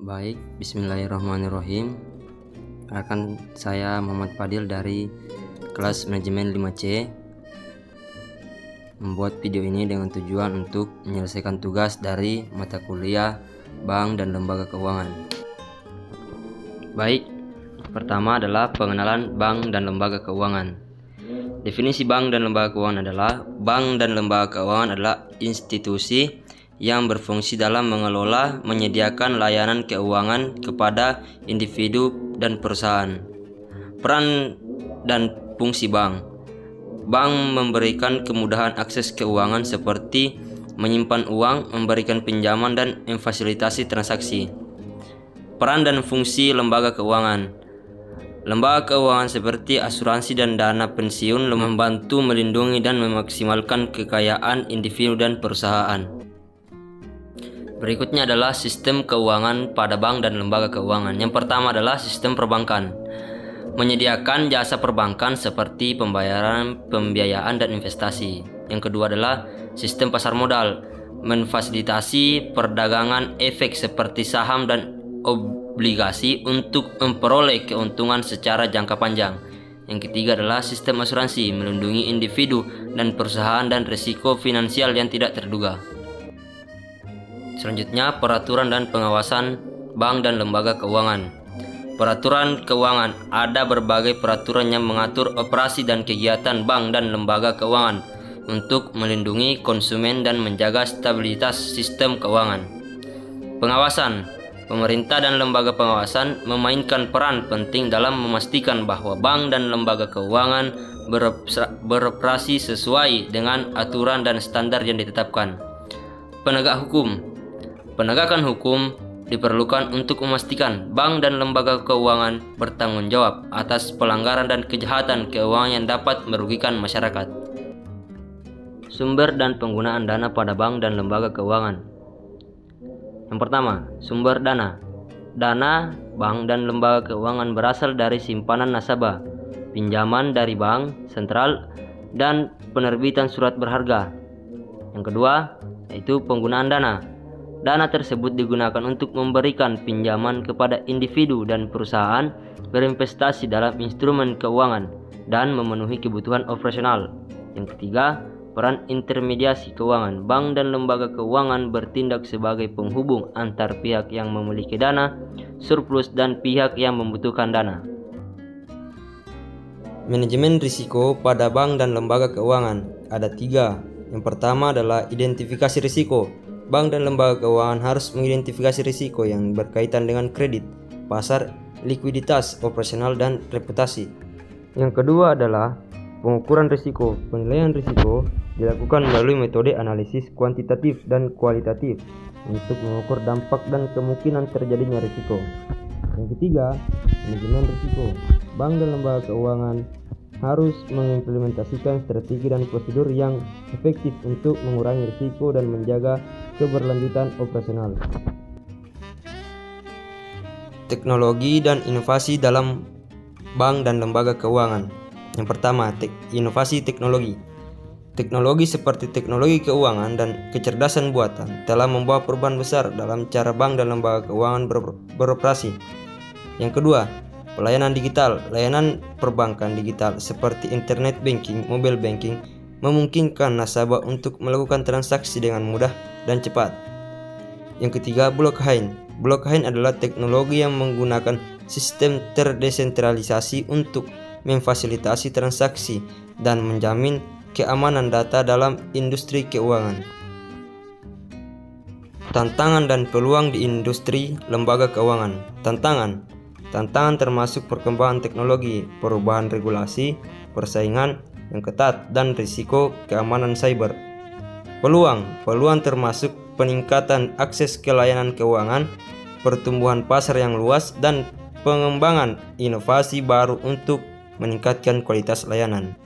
Baik, bismillahirrahmanirrahim. Rekan saya Muhammad Fadil dari kelas manajemen 5C membuat video ini dengan tujuan untuk menyelesaikan tugas dari mata kuliah bank dan lembaga keuangan. Baik, pertama adalah pengenalan bank dan lembaga keuangan. Definisi bank dan lembaga keuangan adalah bank dan lembaga keuangan adalah institusi yang berfungsi dalam mengelola, menyediakan layanan keuangan kepada individu dan perusahaan. Peran dan fungsi bank. Bank memberikan kemudahan akses keuangan seperti menyimpan uang, memberikan pinjaman, dan memfasilitasi transaksi. Peran dan fungsi lembaga keuangan. Lembaga keuangan seperti asuransi dan dana pensiun membantu melindungi dan memaksimalkan kekayaan individu dan perusahaan. Berikutnya adalah sistem keuangan pada bank dan lembaga keuangan. Yang pertama adalah sistem perbankan. Menyediakan jasa perbankan seperti pembiayaan dan investasi. Yang kedua adalah sistem pasar modal. Memfasilitasi perdagangan efek seperti saham dan obligasi untuk memperoleh keuntungan secara jangka panjang. Yang ketiga adalah sistem asuransi. Melindungi individu dan perusahaan dan risiko finansial yang tidak terduga. Selanjutnya, peraturan dan pengawasan bank dan lembaga keuangan. Peraturan keuangan. Ada berbagai peraturan yang mengatur operasi dan kegiatan bank dan lembaga keuangan untuk melindungi konsumen dan menjaga stabilitas sistem keuangan. Pengawasan. Pemerintah dan lembaga pengawasan memainkan peran penting dalam memastikan bahwa bank dan lembaga keuangan beroperasi sesuai dengan aturan dan standar yang ditetapkan. Penegak hukum. Penegakan hukum diperlukan untuk memastikan bank dan lembaga keuangan bertanggung jawab atas pelanggaran dan kejahatan keuangan yang dapat merugikan masyarakat. Sumber dan penggunaan dana pada bank dan lembaga keuangan. Yang pertama, sumber dana. Dana bank dan lembaga keuangan berasal dari simpanan nasabah, pinjaman dari bank sentral, dan penerbitan surat berharga. Yang kedua, yaitu penggunaan dana. Dana tersebut digunakan untuk memberikan pinjaman kepada individu dan perusahaan berinvestasi dalam instrumen keuangan dan memenuhi kebutuhan operasional. Yang ketiga, peran intermediasi keuangan. Bank dan lembaga keuangan bertindak sebagai penghubung antar pihak yang memiliki dana surplus dan pihak yang membutuhkan dana. Manajemen risiko pada bank dan lembaga keuangan ada 3. Yang pertama adalah identifikasi risiko. Bank dan lembaga keuangan harus mengidentifikasi risiko yang berkaitan dengan kredit, pasar, likuiditas, operasional, dan reputasi. Yang kedua adalah pengukuran risiko. Penilaian risiko dilakukan melalui metode analisis kuantitatif dan kualitatif untuk mengukur dampak dan kemungkinan terjadinya risiko. Yang ketiga, manajemen risiko. Bank dan lembaga keuangan harus mengimplementasikan strategi dan prosedur yang efektif untuk mengurangi risiko dan menjaga keberlanjutan operasional. Teknologi dan inovasi dalam bank dan lembaga keuangan. Yang pertama, inovasi teknologi. Teknologi seperti teknologi keuangan dan kecerdasan buatan telah membawa perubahan besar dalam cara bank dan lembaga keuangan beroperasi. Yang kedua, pelayanan digital. Layanan perbankan digital seperti internet banking, mobile banking memungkinkan nasabah untuk melakukan transaksi dengan mudah dan cepat. Yang ketiga, blockchain. Blockchain adalah teknologi yang menggunakan sistem terdesentralisasi untuk memfasilitasi transaksi dan menjamin keamanan data dalam industri keuangan. Tantangan dan peluang di industri lembaga keuangan. Tantangan termasuk perkembangan teknologi, perubahan regulasi, persaingan yang ketat, dan risiko keamanan cyber. Peluang termasuk peningkatan akses ke layanan keuangan, pertumbuhan pasar yang luas, dan pengembangan inovasi baru untuk meningkatkan kualitas layanan.